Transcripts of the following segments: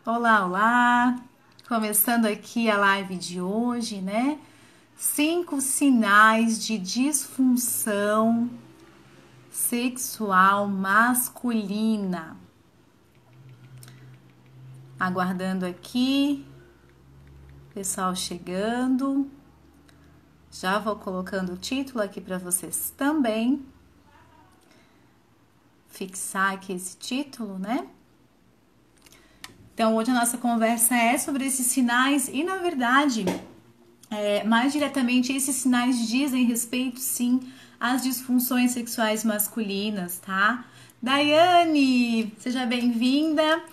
Olá, olá! Começando aqui a live de hoje, né? 5 sinais de disfunção sexual masculina. Aguardando aqui, pessoal chegando. Já vou colocando o título aqui para vocês também. Fixar aqui esse título, né? Então, hoje a nossa conversa é sobre esses sinais e, na verdade, mais diretamente, esses sinais dizem respeito, sim, às disfunções sexuais masculinas, tá? Daiane, seja bem-vinda.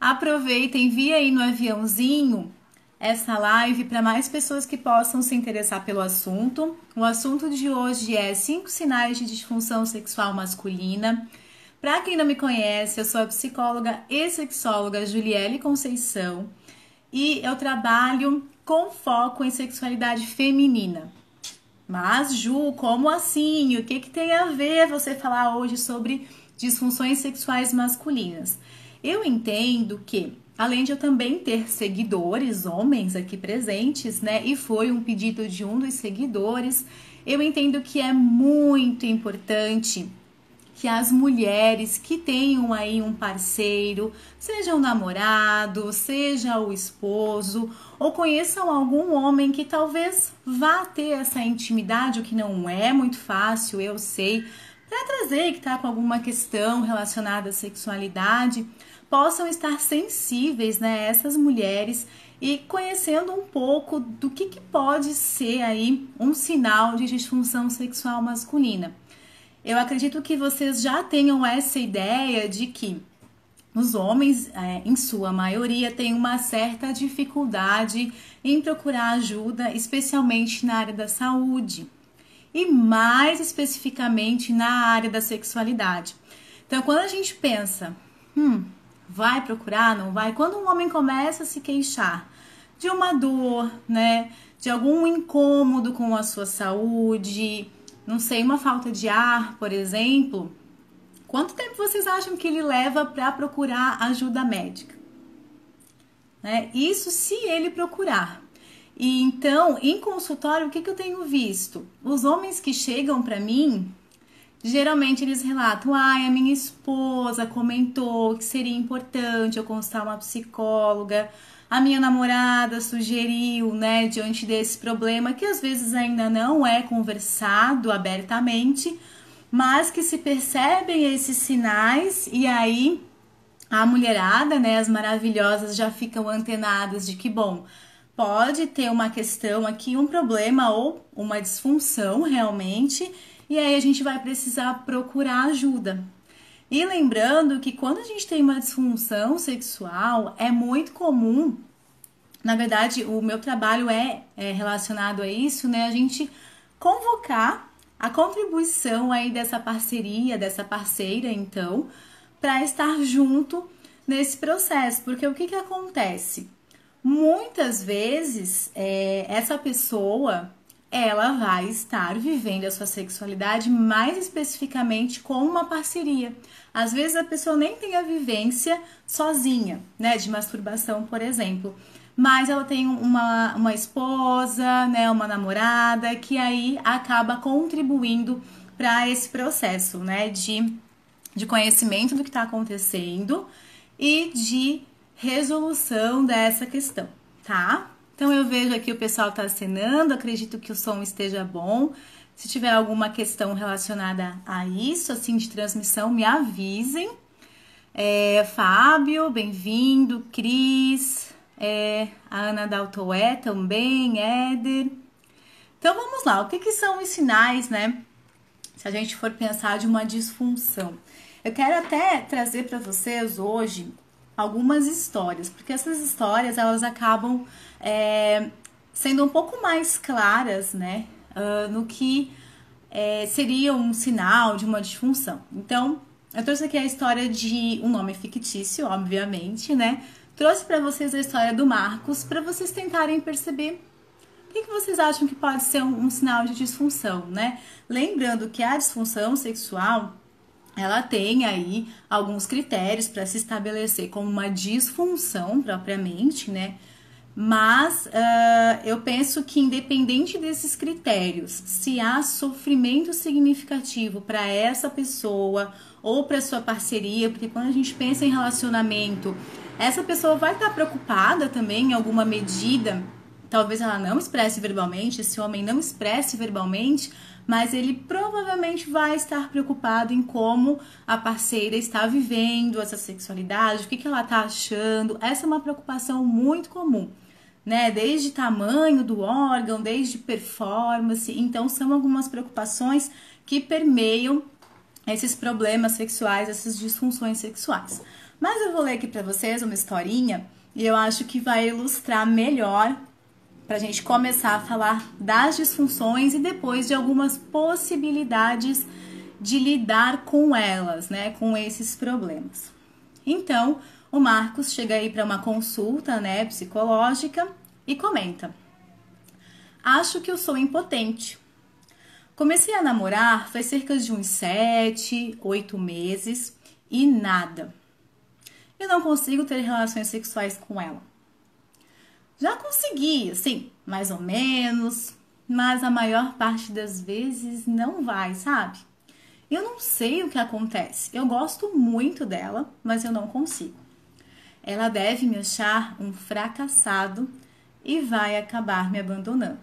Aproveita, envia aí no aviãozinho essa live para mais pessoas que possam se interessar pelo assunto. O assunto de hoje é 5 sinais de disfunção sexual masculina. Para quem não me conhece, eu sou a psicóloga e sexóloga Juliele Conceição e eu trabalho com foco em sexualidade feminina. Mas, Ju, como assim? O que tem a ver você falar hoje sobre disfunções sexuais masculinas? Eu entendo que, além de eu também ter seguidores, homens aqui presentes, né? E foi um pedido de um dos seguidores, eu entendo que é muito importante que as mulheres que tenham aí um parceiro, seja um namorado, seja o esposo, ou conheçam algum homem que talvez vá ter essa intimidade, o que não é muito fácil, eu sei, para trazer que está com alguma questão relacionada à sexualidade, possam estar sensíveis, né, essas mulheres e conhecendo um pouco do que pode ser aí um sinal de disfunção sexual masculina. Eu acredito que vocês já tenham essa ideia de que os homens, em sua maioria, têm uma certa dificuldade em procurar ajuda, especialmente na área da saúde e mais especificamente na área da sexualidade. Então, quando a gente pensa, vai procurar, não vai? Quando um homem começa a se queixar de uma dor, né, de algum incômodo com a sua saúde, não sei, uma falta de ar, por exemplo, quanto tempo vocês acham que ele leva para procurar ajuda médica? Né? Isso se ele procurar. E então, em consultório, o que eu tenho visto? Os homens que chegam para mim, geralmente eles relatam, a minha esposa comentou que seria importante eu consultar uma psicóloga, a minha namorada sugeriu, né, diante desse problema, que às vezes ainda não é conversado abertamente, mas que se percebem esses sinais e aí a mulherada, né, as maravilhosas já ficam antenadas de que, bom, pode ter uma questão aqui, um problema ou uma disfunção realmente, e aí a gente vai precisar procurar ajuda. E lembrando que quando a gente tem uma disfunção sexual, é muito comum, na verdade, o meu trabalho é relacionado a isso, né? A gente convocar a contribuição aí dessa parceria, dessa parceira, então, para estar junto nesse processo. Porque o que acontece? Muitas vezes, essa pessoa ela vai estar vivendo a sua sexualidade mais especificamente com uma parceria. Às vezes a pessoa nem tem a vivência sozinha, né, de masturbação, por exemplo, mas ela tem uma esposa, né, uma namorada, que aí acaba contribuindo para esse processo, né, de conhecimento do que está acontecendo e de resolução dessa questão, tá? Então eu vejo aqui o pessoal tá acenando, acredito que o som esteja bom. Se tiver alguma questão relacionada a isso, assim, de transmissão, me avisem. Fábio, bem-vindo. Cris, a Ana Daltoé também, Éder. Então vamos lá, o que são os sinais, né? Se a gente for pensar de uma disfunção. Eu quero até trazer para vocês hoje algumas histórias, porque essas histórias elas acabam sendo um pouco mais claras, né, no que seria um sinal de uma disfunção. Então, eu trouxe aqui a história de um nome fictício, obviamente, né? Trouxe para vocês a história do Marcos, para vocês tentarem perceber o que vocês acham que pode ser um sinal de disfunção, né? Lembrando que a disfunção sexual ela tem aí alguns critérios para se estabelecer como uma disfunção propriamente, né? Mas eu penso que independente desses critérios, se há sofrimento significativo para essa pessoa ou para sua parceria, porque quando a gente pensa em relacionamento, essa pessoa vai estar preocupada também em alguma medida. Talvez ela não expresse verbalmente, esse homem não expresse verbalmente, mas ele provavelmente vai estar preocupado em como a parceira está vivendo essa sexualidade, o que ela está achando. Essa é uma preocupação muito comum, né? Desde tamanho do órgão, desde performance. Então, são algumas preocupações que permeiam esses problemas sexuais, essas disfunções sexuais. Mas eu vou ler aqui para vocês uma historinha e eu acho que vai ilustrar melhor para a gente começar a falar das disfunções e depois de algumas possibilidades de lidar com elas, né, com esses problemas. Então, o Marcos chega aí para uma consulta, né, psicológica e comenta: acho que eu sou impotente. Comecei a namorar faz cerca de uns 7, 8 meses e nada. Eu não consigo ter relações sexuais com ela. Já consegui, assim, mais ou menos, mas a maior parte das vezes não vai, sabe? Eu não sei o que acontece. Eu gosto muito dela, mas eu não consigo. Ela deve me achar um fracassado e vai acabar me abandonando.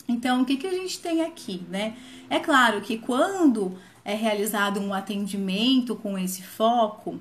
Então, o que a gente tem aqui, né? É claro que quando é realizado um atendimento com esse foco,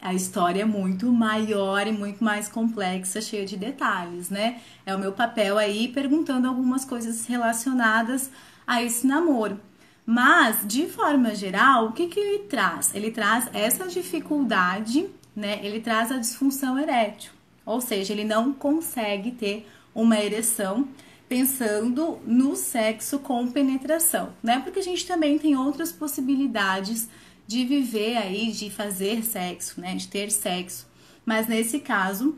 a história é muito maior e muito mais complexa, cheia de detalhes, né? É o meu papel aí perguntando algumas coisas relacionadas a esse namoro. Mas, de forma geral, o que ele traz? Ele traz essa dificuldade, né? Ele traz a disfunção erétil. Ou seja, ele não consegue ter uma ereção pensando no sexo com penetração, né? Porque a gente também tem outras possibilidades de viver aí, de fazer sexo, né? De ter sexo. Mas nesse caso,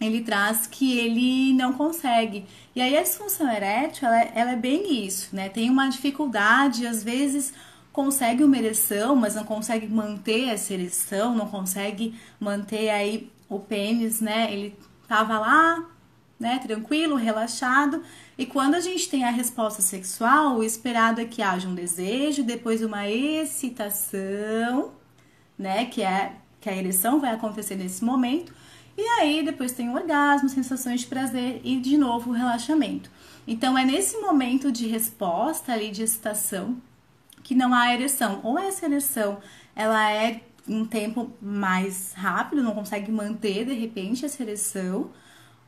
ele traz que ele não consegue. E aí a disfunção erétil, ela é bem isso, né? Tem uma dificuldade, às vezes consegue uma ereção, mas não consegue manter essa ereção, não consegue manter aí o pênis, né? Ele tava lá, né, tranquilo, relaxado, e quando a gente tem a resposta sexual, o esperado é que haja um desejo, depois uma excitação, né, que a ereção vai acontecer nesse momento, e aí depois tem o orgasmo, sensações de prazer e de novo o relaxamento. Então é nesse momento de resposta ali, de excitação, que não há ereção. Ou essa ereção, ela é um tempo mais rápido, não consegue manter de repente essa ereção,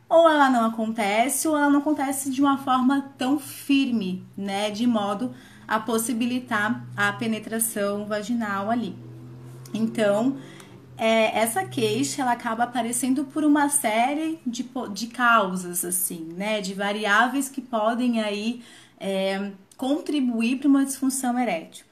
ou ela não acontece, ou ela não acontece de uma forma tão firme, né? De modo a possibilitar a penetração vaginal ali. Então, essa queixa, ela acaba aparecendo por uma série de causas, assim, né? De variáveis que podem aí contribuir para uma disfunção erétil.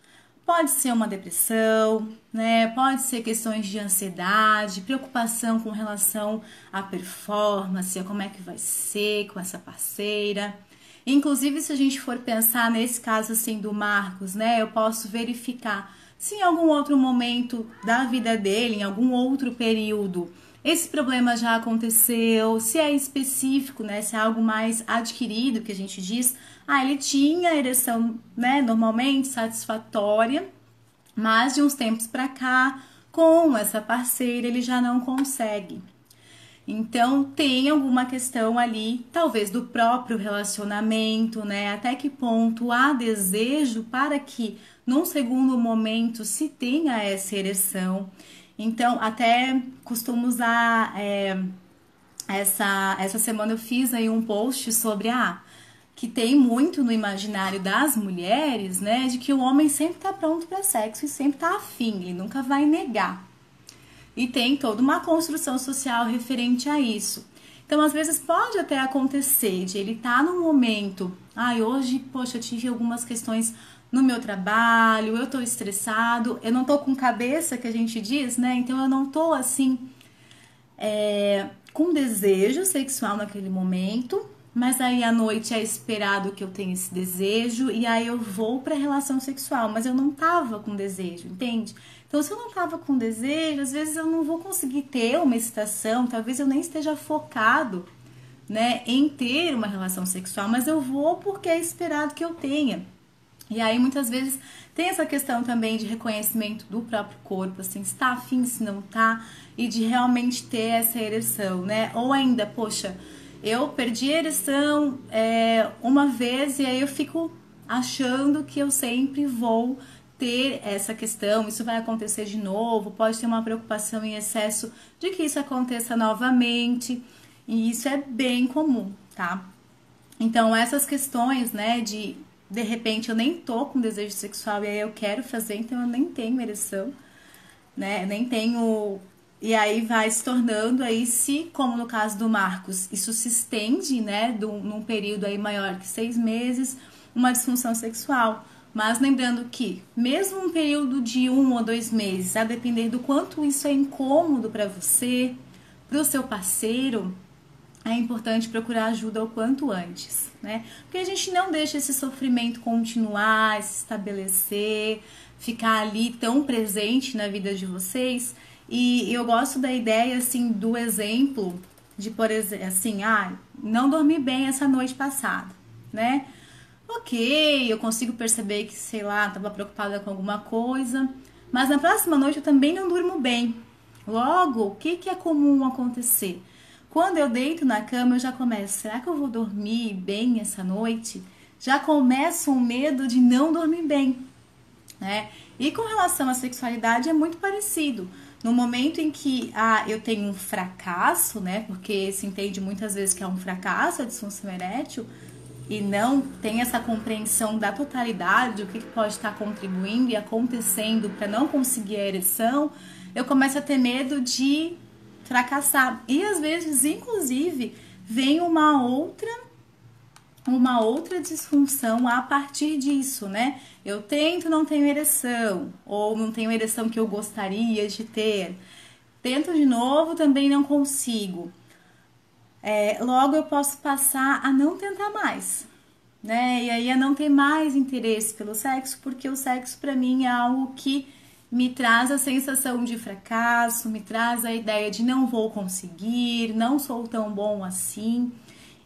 Pode ser uma depressão, né? Pode ser questões de ansiedade, preocupação com relação à performance, a como é que vai ser com essa parceira. Inclusive, se a gente for pensar nesse caso assim do Marcos, né? Eu posso verificar se em algum outro momento da vida dele, em algum outro período, esse problema já aconteceu, se é específico, né? Se é algo mais adquirido, que a gente diz, ele tinha ereção, né, normalmente satisfatória, mas de uns tempos para cá, com essa parceira, ele já não consegue. Então, tem alguma questão ali, talvez do próprio relacionamento, né? Até que ponto há desejo para que, num segundo momento, se tenha essa ereção. Então, até costumo usar, essa semana eu fiz aí um post sobre que tem muito no imaginário das mulheres, né, de que o homem sempre tá pronto para sexo e sempre tá afim, ele nunca vai negar. E tem toda uma construção social referente a isso. Então, às vezes pode até acontecer de ele estar num momento, hoje, poxa, eu tive algumas questões no meu trabalho, eu tô estressado, eu não tô com cabeça, que a gente diz, né, então eu não tô assim, com desejo sexual naquele momento, mas aí à noite é esperado que eu tenha esse desejo e aí eu vou para a relação sexual, mas eu não tava com desejo, entende? Então, se eu não tava com desejo, às vezes eu não vou conseguir ter uma excitação, talvez eu nem esteja focado, né, em ter uma relação sexual, mas eu vou porque é esperado que eu tenha. E aí muitas vezes tem essa questão também de reconhecimento do próprio corpo, assim, se tá afim, se não tá, e de realmente ter essa ereção, né? Ou ainda, poxa, eu perdi a ereção uma vez e aí eu fico achando que eu sempre vou ter essa questão, isso vai acontecer de novo, pode ter uma preocupação em excesso de que isso aconteça novamente, e isso é bem comum, tá? Então, essas questões, né, de repente eu nem tô com desejo sexual e aí eu quero fazer, então eu nem tenho ereção, né, nem tenho. E aí vai se tornando aí, se, como no caso do Marcos, isso se estende, né, num período aí maior que 6 meses, uma disfunção sexual. Mas lembrando que, mesmo um período de 1 ou 2 meses, a depender do quanto isso é incômodo para você, para o seu parceiro, é importante procurar ajuda o quanto antes, né? Porque a gente não deixa esse sofrimento continuar, se estabelecer, ficar ali tão presente na vida de vocês. E eu gosto da ideia, assim, do exemplo de, por exemplo, assim, não dormi bem essa noite passada, né? Ok, eu consigo perceber que, sei lá, estava preocupada com alguma coisa, mas na próxima noite eu também não durmo bem. Logo, o que é comum acontecer? Quando eu deito na cama, eu já começo, será que eu vou dormir bem essa noite? Já começa um medo de não dormir bem, né? E com relação à sexualidade é muito parecido. No momento em que eu tenho um fracasso, né? Porque se entende muitas vezes que é um fracasso a disfunção erétil, e não tem essa compreensão da totalidade, o que pode estar contribuindo e acontecendo para não conseguir a ereção, eu começo a ter medo de fracassar. E às vezes, inclusive, vem uma outra disfunção a partir disso, né? Eu tento, não tenho ereção, ou não tenho a ereção que eu gostaria de ter. Tento de novo, também não consigo. Logo eu posso passar a não tentar mais, né? E aí a não ter mais interesse pelo sexo, porque o sexo para mim é algo que me traz a sensação de fracasso, me traz a ideia de não vou conseguir, não sou tão bom assim.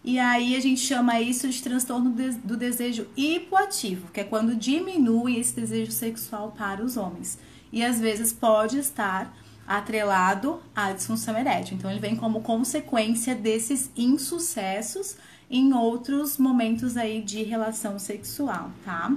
E aí a gente chama isso de transtorno do desejo hipoativo, que é quando diminui esse desejo sexual para os homens. E às vezes pode estar atrelado à disfunção erétil. Então ele vem como consequência desses insucessos em outros momentos aí de relação sexual, tá?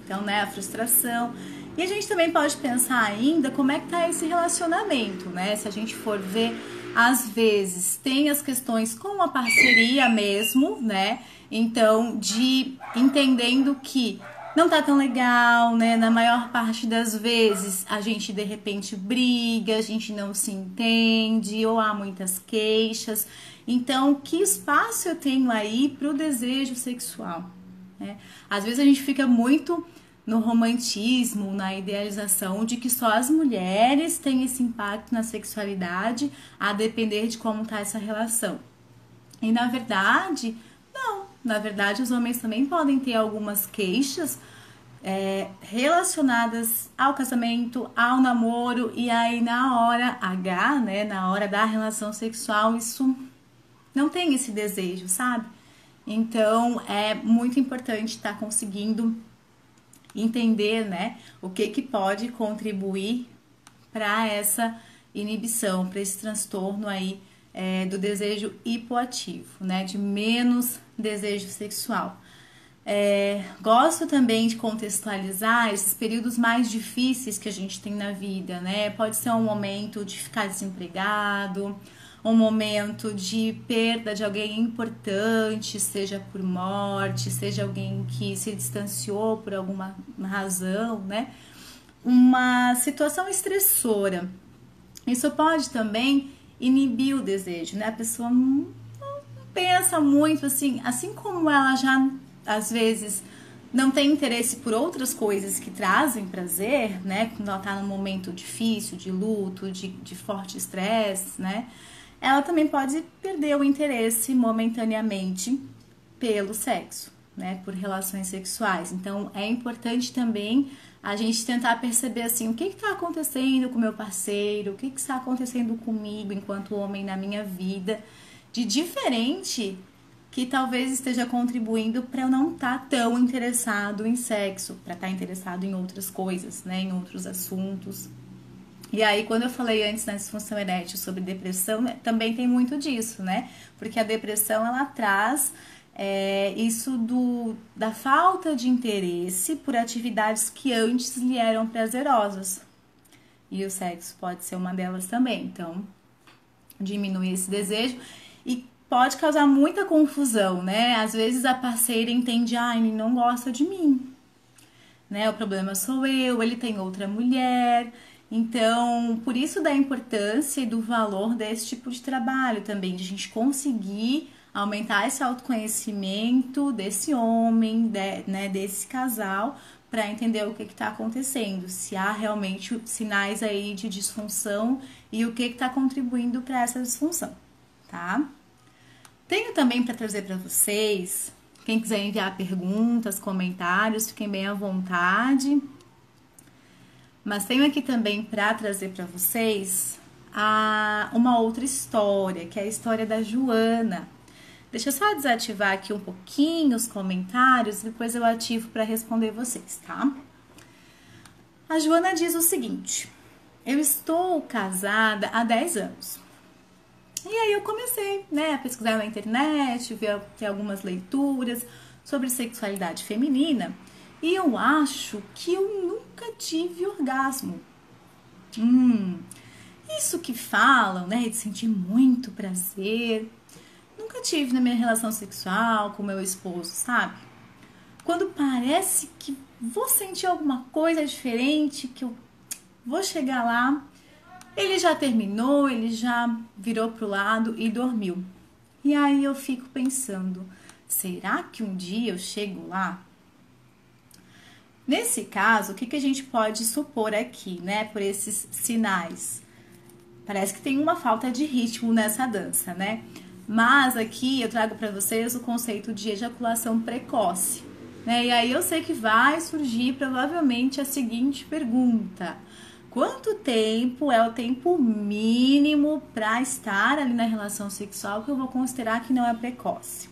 Então, né, a frustração. E a gente também pode pensar ainda como é que tá esse relacionamento, né? Se a gente for ver, às vezes tem as questões com a parceria mesmo, né? Então, de entendendo que não tá tão legal, né? Na maior parte das vezes a gente de repente briga, a gente não se entende, ou há muitas queixas. Então, que espaço eu tenho aí pro desejo sexual, né? Às vezes a gente fica muito no romantismo, na idealização de que só as mulheres têm esse impacto na sexualidade, a depender de como tá essa relação. E na verdade, não. Na verdade, os homens também podem ter algumas queixas relacionadas ao casamento, ao namoro, e aí na hora H, né, na hora da relação sexual, isso não tem esse desejo, sabe? Então, é muito importante estar conseguindo entender, né, o que pode contribuir para essa inibição, para esse transtorno aí do desejo hipoativo, né, de menos desejo sexual. Gosto também de contextualizar esses períodos mais difíceis que a gente tem na vida, né? Pode ser um momento de ficar desempregado, um momento de perda de alguém importante, seja por morte, seja alguém que se distanciou por alguma razão, né? Uma situação estressora. Isso pode também inibir o desejo, né? A pessoa não pensa muito assim como ela já às vezes não tem interesse por outras coisas que trazem prazer, né? Quando ela tá num momento difícil, de luto, de forte estresse, né? ela também pode perder o interesse momentaneamente pelo sexo, né, por relações sexuais. Então, é importante também a gente tentar perceber assim, o que está acontecendo com o meu parceiro, o que está acontecendo comigo enquanto homem na minha vida, de diferente que talvez esteja contribuindo para eu não estar tão interessado em sexo, para estar interessado em outras coisas, né, em outros assuntos. E aí, quando eu falei antes na disfunção erétil sobre depressão, né, também tem muito disso, né? Porque a depressão, ela traz isso da falta de interesse por atividades que antes lhe eram prazerosas. E o sexo pode ser uma delas também. Então, diminui esse desejo e pode causar muita confusão, né? Às vezes a parceira entende, ele não gosta de mim, né? O problema sou eu, ele tem outra mulher. Então, por isso da importância e do valor desse tipo de trabalho também, de a gente conseguir aumentar esse autoconhecimento desse homem, né, desse casal, para entender o que está acontecendo, se há realmente sinais aí de disfunção e o que está contribuindo para essa disfunção, tá? Tenho também para trazer para vocês, quem quiser enviar perguntas, comentários, fiquem bem à vontade. Mas tenho aqui também para trazer para vocês uma outra história, que é a história da Joana. Deixa eu só desativar aqui um pouquinho os comentários, depois eu ativo para responder vocês, tá? A Joana diz o seguinte: eu estou casada há 10 anos. E aí eu comecei, né, a pesquisar na internet, ter algumas leituras sobre sexualidade feminina, e eu acho que eu nunca tive orgasmo. Isso que falam, né, de sentir muito prazer, nunca tive na minha relação sexual com meu esposo, sabe? Quando parece que vou sentir alguma coisa diferente, que eu vou chegar lá, ele já terminou, ele já virou pro lado e dormiu. E aí eu fico pensando, será que um dia eu chego lá? Nesse caso, o que a gente pode supor aqui, né, por esses sinais? Parece que tem uma falta de ritmo nessa dança, né? Mas aqui eu trago para vocês o conceito de ejaculação precoce, né? E aí eu sei que vai surgir provavelmente a seguinte pergunta: quanto tempo é o tempo mínimo para estar ali na relação sexual que eu vou considerar que não é precoce?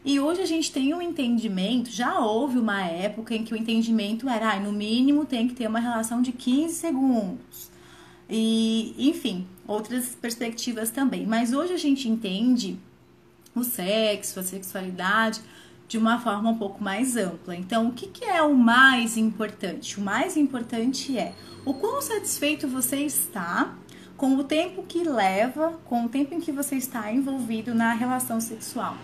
E hoje a gente tem um entendimento, já houve uma época em que o entendimento era, no mínimo tem que ter uma relação de 15 segundos. E, enfim, outras perspectivas também. Mas hoje a gente entende o sexo, a sexualidade de uma forma um pouco mais ampla. Então, o que é o mais importante? O mais importante é o quão satisfeito você está com o tempo que leva, com o tempo em que você está envolvido na relação sexual.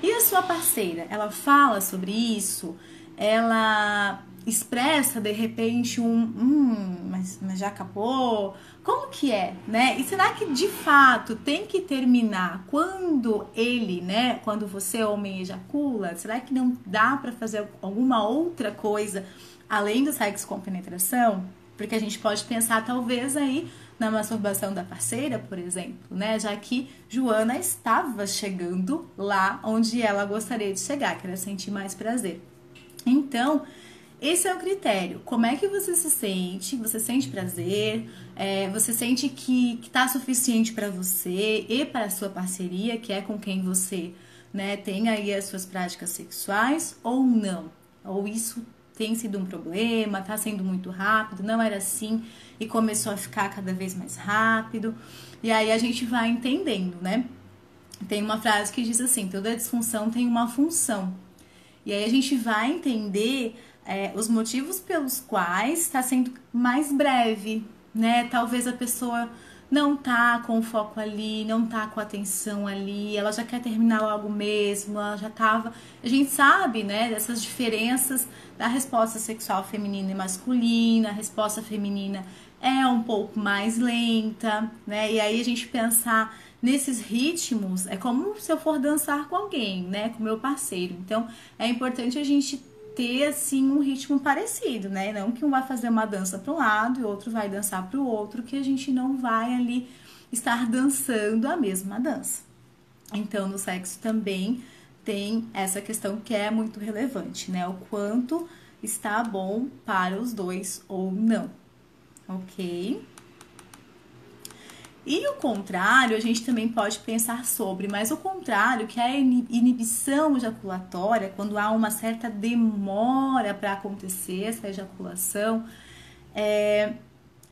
E a sua parceira, ela fala sobre isso? Ela expressa de repente mas já acabou? Como que é, né? E será que de fato tem que terminar quando ele, né, quando você homem ejacula? Será que não dá para fazer alguma outra coisa além do sexo com penetração? Porque a gente pode pensar talvez aí na masturbação da parceira, por exemplo, né? Já que Joana estava chegando lá onde ela gostaria de chegar, que era sentir mais prazer. Então, esse é o critério. Como é que você se sente? Você sente prazer? Você sente que tá suficiente para você e para a sua parceria, que é com quem você, né, tem aí as suas práticas sexuais, ou não? Ou isso tem sido um problema, tá sendo muito rápido, não era assim e começou a ficar cada vez mais rápido. E aí a gente vai entendendo, né? Tem uma frase que diz assim: toda disfunção tem uma função. E aí a gente vai entender os motivos pelos quais está sendo mais breve, né? Talvez a pessoa não tá com o foco ali, não tá com a atenção ali, ela já quer terminar logo mesmo, ela já tava... A gente sabe, né, dessas diferenças da resposta sexual feminina e masculina. A resposta feminina é um pouco mais lenta, né? E aí a gente pensar nesses ritmos é como se eu for dançar com alguém, né, com meu parceiro. Então, é importante a gente ter, assim, um ritmo parecido, né? Não que um vai fazer uma dança para um lado e o outro vai dançar para o outro, que a gente não vai ali estar dançando a mesma dança. Então, no sexo também tem essa questão que é muito relevante, né? O quanto está bom para os dois ou não, ok? E o contrário, a gente também pode pensar sobre, mas o contrário, que é a inibição ejaculatória, quando há uma certa demora para acontecer essa ejaculação,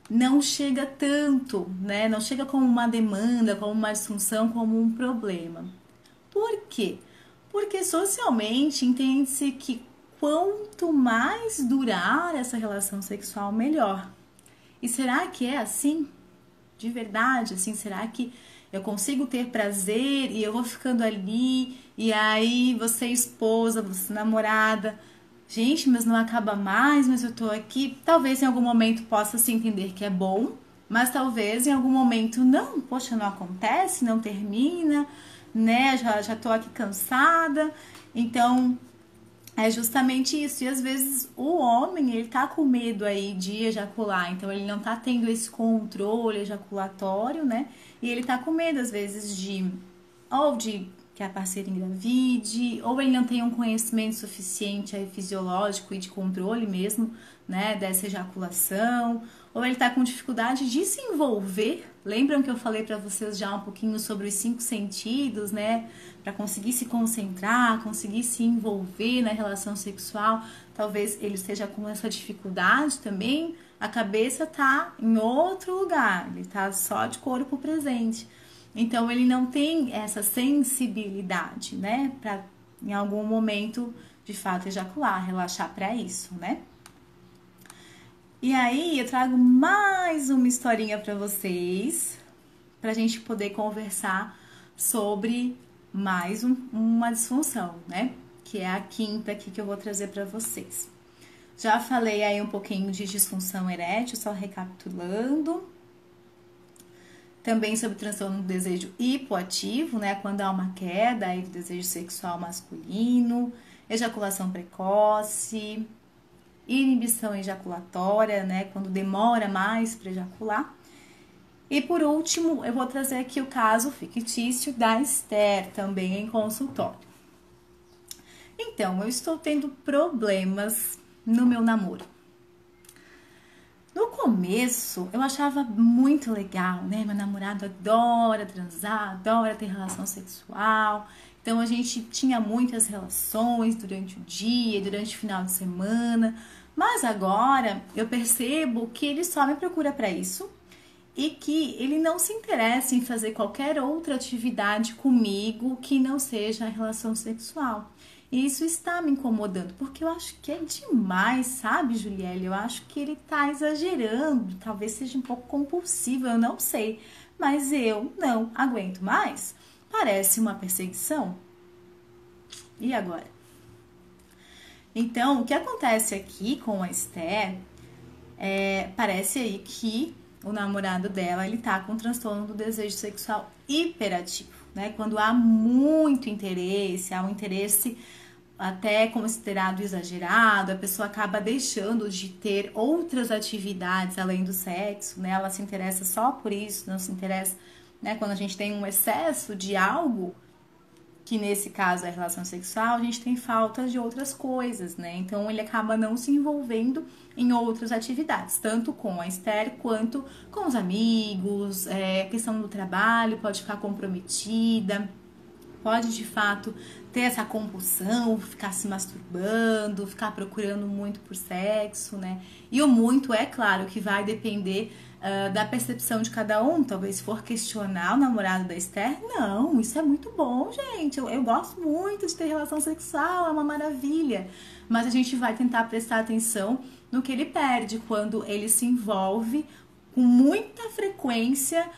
não chega tanto, né? Não chega como uma demanda, como uma disfunção, como um problema. Por quê? Porque socialmente entende-se que quanto mais durar essa relação sexual, melhor. E será que é assim? De verdade, assim, será que eu consigo ter prazer e eu vou ficando ali e aí você é esposa, você é namorada, gente, mas não acaba mais, mas eu tô aqui. Talvez em algum momento possa se entender que é bom, mas talvez em algum momento não, poxa, não acontece, não termina, né? Já tô aqui cansada. Então, é justamente isso. E às vezes o homem, ele tá com medo aí de ejacular, então ele não tá tendo esse controle ejaculatório, né? E ele tá com medo às vezes de que a parceira engravide, ou ele não tem um conhecimento suficiente aí fisiológico e de controle mesmo, né, dessa ejaculação, ou ele tá com dificuldade de se envolver. Lembram que eu falei para vocês já um pouquinho sobre os 5 sentidos, né, para conseguir se concentrar, conseguir se envolver na relação sexual? Talvez ele esteja com essa dificuldade também. A cabeça tá em outro lugar, ele tá só de corpo presente. Então, ele não tem essa sensibilidade, né? Para em algum momento, de fato, ejacular, relaxar para isso, né? E aí, eu trago mais uma historinha para vocês, pra gente poder conversar sobre mais uma disfunção, né? Que é a quinta aqui que eu vou trazer para vocês. Já falei aí um pouquinho de disfunção erétil, só recapitulando. Também sobre transtorno do desejo hipoativo, né? Quando há uma queda aí do desejo sexual masculino, ejaculação precoce, inibição ejaculatória, né? Quando demora mais para ejacular. E por último, eu vou trazer aqui o caso fictício da Esther, também em consultório. Então, eu estou tendo problemas no meu namoro. No começo, eu achava muito legal, né? Meu namorado adora transar, adora ter relação sexual. Então, a gente tinha muitas relações durante o dia, durante o final de semana. Mas agora, eu percebo que ele só me procura para isso e que ele não se interessa em fazer qualquer outra atividade comigo que não seja a relação sexual. E isso está me incomodando, porque eu acho que é demais, sabe, Julielle? Eu acho que ele tá exagerando, talvez seja um pouco compulsivo, eu não sei. Mas eu não aguento mais. Parece uma perseguição. E agora? Então, o que acontece aqui com a Esther, parece aí que o namorado dela, ele tá com transtorno do desejo sexual hiperativo, né? Quando há muito interesse, há um interesse até considerado exagerado, a pessoa acaba deixando de ter outras atividades além do sexo, né? Ela se interessa só por isso, não se interessa, né? Quando a gente tem um excesso de algo, que nesse caso é a relação sexual, a gente tem falta de outras coisas, né? Então ele acaba não se envolvendo em outras atividades, tanto com a Esther quanto com os amigos, a questão do trabalho pode ficar comprometida, pode de fato ter essa compulsão, ficar se masturbando, ficar procurando muito por sexo, né? E o muito, é claro, que vai depender da percepção de cada um. Talvez se for questionar o namorado da Esther, não, isso é muito bom, gente. Eu gosto muito de ter relação sexual, é uma maravilha. Mas a gente vai tentar prestar atenção no que ele perde quando ele se envolve com muita frequência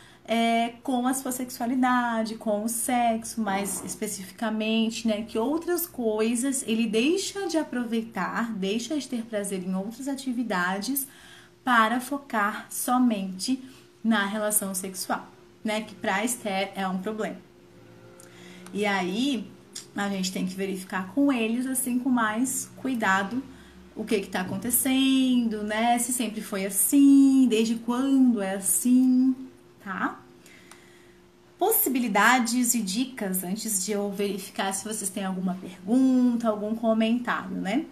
com a sua sexualidade, com o sexo, mais especificamente, né? Que outras coisas ele deixa de aproveitar, deixa de ter prazer em outras atividades para focar somente na relação sexual, né? Que para Esther é um problema. E aí a gente tem que verificar com eles, assim, com mais cuidado, o que está acontecendo, né? Se sempre foi assim, desde quando é assim, tá? possibilidades e dicas antes de eu verificar se vocês têm alguma pergunta, algum comentário, né?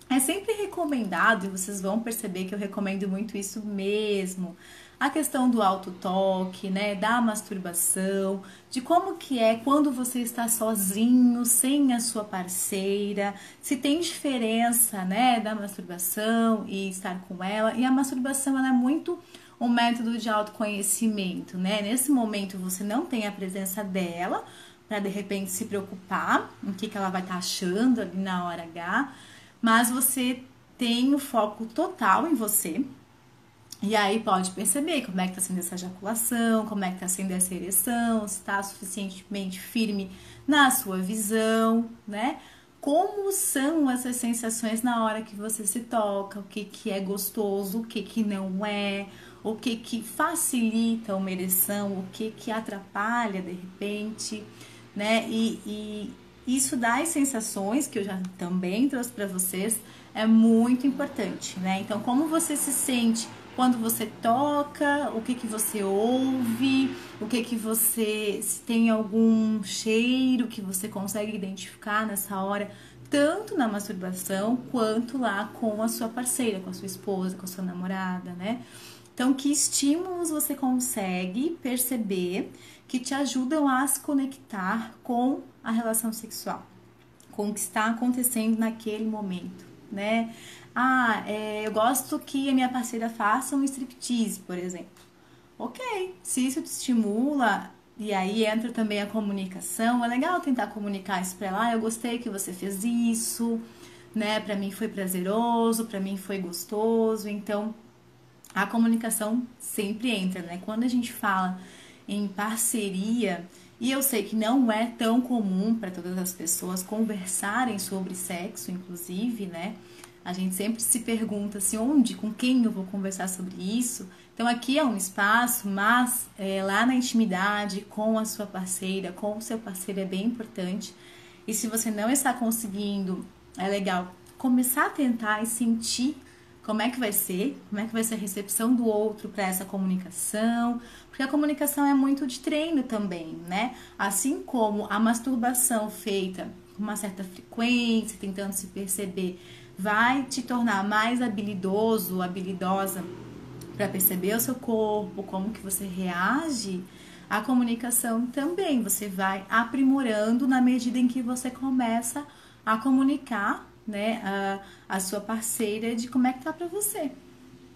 É sempre recomendado, e vocês vão perceber que eu recomendo muito isso mesmo, a questão do autotoque, né, da masturbação, de como que é quando você está sozinho, sem a sua parceira, se tem diferença, né, da masturbação e estar com ela. E a masturbação, ela é muito um método de autoconhecimento, né? Nesse momento você não tem a presença dela para de repente se preocupar em que ela vai estar achando ali na hora H, mas você tem o foco total em você. E aí pode perceber como é que tá sendo essa ejaculação, como é que tá sendo essa ereção, se tá suficientemente firme na sua visão, né? Como são essas sensações na hora que você se toca, o que que é gostoso, o que que não é, o que que facilita uma ereção, o que que atrapalha de repente, né? E isso das sensações, que eu já também trouxe para vocês, é muito importante, né? Então, como você se sente quando você toca, o que que você ouve, o que que você, se tem algum cheiro que você consegue identificar nessa hora, tanto na masturbação quanto lá com a sua parceira, com a sua esposa, com a sua namorada, né? Então, que estímulos você consegue perceber que te ajudam a se conectar com a relação sexual, com o que está acontecendo naquele momento, né? Eu gosto que a minha parceira faça um striptease, por exemplo. Ok, se isso te estimula, e aí entra também a comunicação, é legal tentar comunicar isso pra ela. Eu gostei que você fez isso, né? Pra mim foi prazeroso, pra mim foi gostoso. Então, a comunicação sempre entra, né? Quando a gente fala em parceria, e eu sei que não é tão comum para todas as pessoas conversarem sobre sexo, inclusive, né? A gente sempre se pergunta assim, onde, com quem eu vou conversar sobre isso? Então aqui é um espaço, mas lá na intimidade, com a sua parceira, com o seu parceiro é bem importante. E se você não está conseguindo, é legal começar a tentar e sentir como é que vai ser a recepção do outro para essa comunicação, porque a comunicação é muito de treino também, né? Assim como a masturbação feita com uma certa frequência, tentando se perceber, vai te tornar mais habilidoso, habilidosa para perceber o seu corpo, como que você reage. A comunicação também você vai aprimorando na medida em que você começa a comunicar, né, a sua parceira de como é que tá pra você,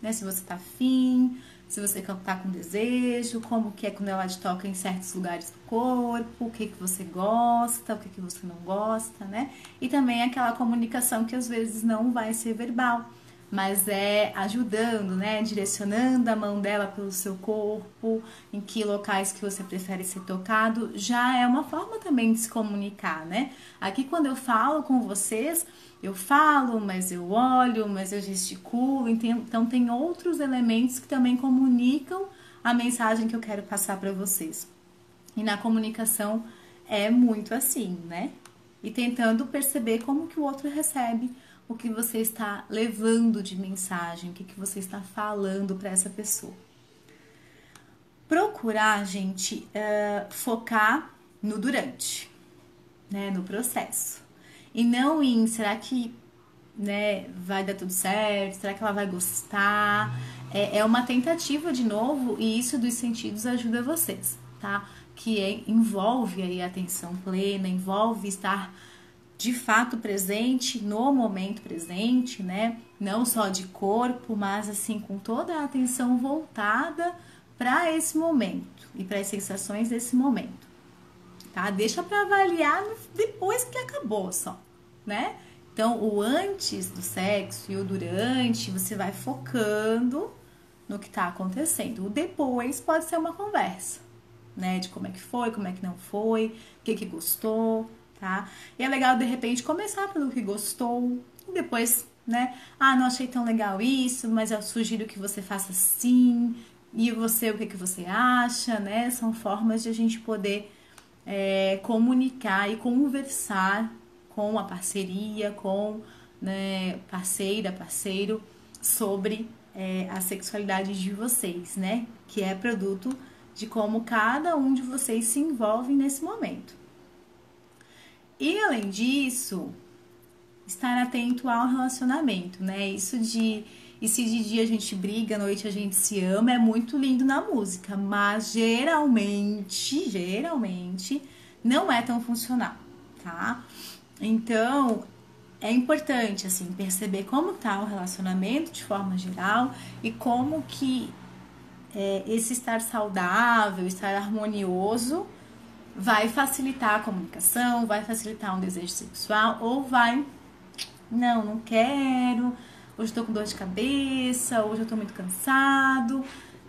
né? Se você tá afim, se você tá com desejo, como que é quando ela te toca em certos lugares do corpo, o que que você gosta, o que que você não gosta, né? E também aquela comunicação que às vezes não vai ser verbal, mas é ajudando, né? Direcionando a mão dela pelo seu corpo, em que locais que você prefere ser tocado, já é uma forma também de se comunicar, né? Aqui quando eu falo com vocês, eu falo, mas eu olho, mas eu gesticulo, então tem outros elementos que também comunicam a mensagem que eu quero passar para vocês. E na comunicação é muito assim, né? E tentando perceber como que o outro recebe o que você está levando de mensagem, o que você está falando para essa pessoa. Procurar, gente, focar no durante, né, no processo. E não em, será que, né, vai dar tudo certo? Será que ela vai gostar? É uma tentativa de novo, e isso dos sentidos ajuda vocês, tá? Envolve aí a atenção plena, envolve estar de fato presente no momento presente, né? Não só de corpo, mas assim com toda a atenção voltada para esse momento e para as sensações desse momento, tá? Deixa para avaliar depois que acabou só, né? Então, o antes do sexo e o durante, você vai focando no que tá acontecendo. O depois pode ser uma conversa, né? De como é que foi, como é que não foi, o que que gostou, tá? E é legal, de repente, começar pelo que gostou e depois, né? Não achei tão legal isso, mas eu sugiro que você faça assim. E você, o que que você acha, né? São formas de a gente poder comunicar e conversar com a parceria, com, né, parceira, parceiro, sobre a sexualidade de vocês, né? Que é produto de como cada um de vocês se envolve nesse momento. E além disso, estar atento ao relacionamento, né? Isso de e se de dia a gente briga, à noite a gente se ama, é muito lindo na música, mas geralmente não é tão funcional, tá? Então, é importante, assim, perceber como tá o relacionamento de forma geral e como que esse estar saudável, estar harmonioso vai facilitar a comunicação, vai facilitar um desejo sexual ou vai, não quero, hoje eu tô com dor de cabeça, hoje eu tô muito cansado,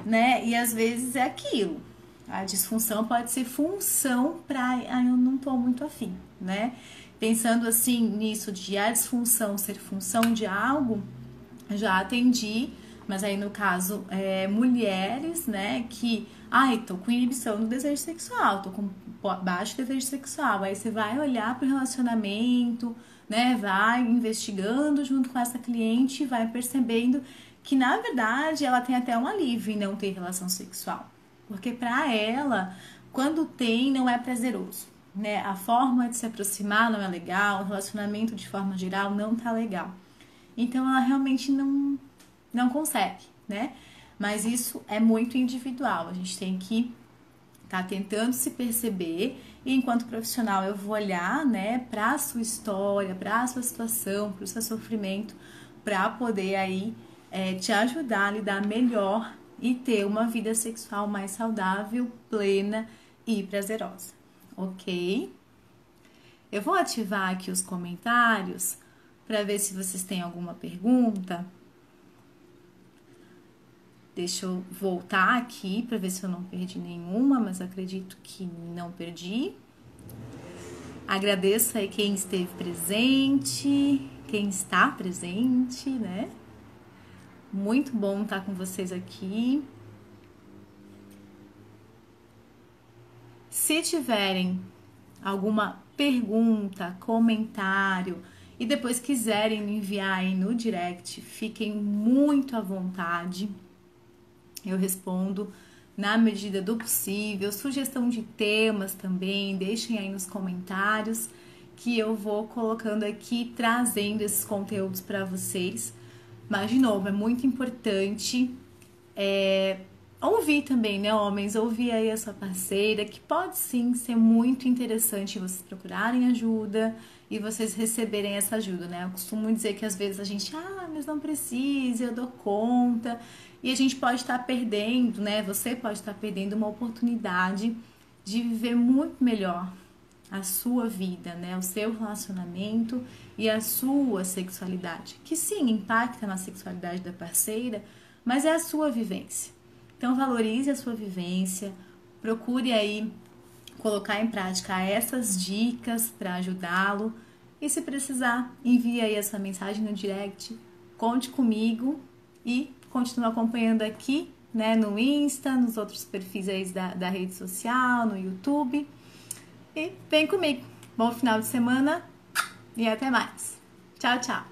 né? E às vezes é aquilo. A disfunção pode ser função pra, eu não tô muito afim, né? Pensando assim nisso de a disfunção ser função de algo, já atendi, mas aí no caso, mulheres, né, que, tô com inibição no desejo sexual, tô com baixo desejo sexual, aí você vai olhar pro relacionamento, né, vai investigando junto com essa cliente, vai percebendo que na verdade ela tem até um alívio em não ter relação sexual, porque pra ela, quando tem, não é prazeroso, né, a forma de se aproximar não é legal, o relacionamento de forma geral não tá legal, então ela realmente não consegue, né? Mas isso é muito individual, a gente tem que estar tentando se perceber e enquanto profissional eu vou olhar, né, para a sua história, para a sua situação, para o seu sofrimento, para poder aí te ajudar a lidar melhor e ter uma vida sexual mais saudável, plena e prazerosa, ok? Eu vou ativar aqui os comentários para ver se vocês têm alguma pergunta. Deixa eu voltar aqui para ver se eu não perdi nenhuma, mas acredito que não perdi. Agradeço aí quem esteve presente, quem está presente, né? Muito bom estar com vocês aqui. Se tiverem alguma pergunta, comentário e depois quiserem me enviar aí no direct, fiquem muito à vontade. Eu respondo na medida do possível. Sugestão de temas também, deixem aí nos comentários que eu vou colocando aqui, trazendo esses conteúdos para vocês. Mas, de novo, é muito importante ouvir também, né, homens? Ouvir aí a sua parceira, que pode sim ser muito interessante vocês procurarem ajuda e vocês receberem essa ajuda, né? Eu costumo dizer que às vezes a gente, mas não precisa, eu dou conta. E a gente pode estar perdendo, né? Você pode estar perdendo uma oportunidade de viver muito melhor a sua vida, né? O seu relacionamento e a sua sexualidade, que sim, impacta na sexualidade da parceira, mas é a sua vivência. Então, valorize a sua vivência, procure aí colocar em prática essas dicas para ajudá-lo e se precisar, envie aí a sua mensagem no direct, conte comigo e continue acompanhando aqui, né, no Insta, nos outros perfis aí da rede social, no YouTube. E vem comigo. Bom final de semana e até mais. Tchau, tchau.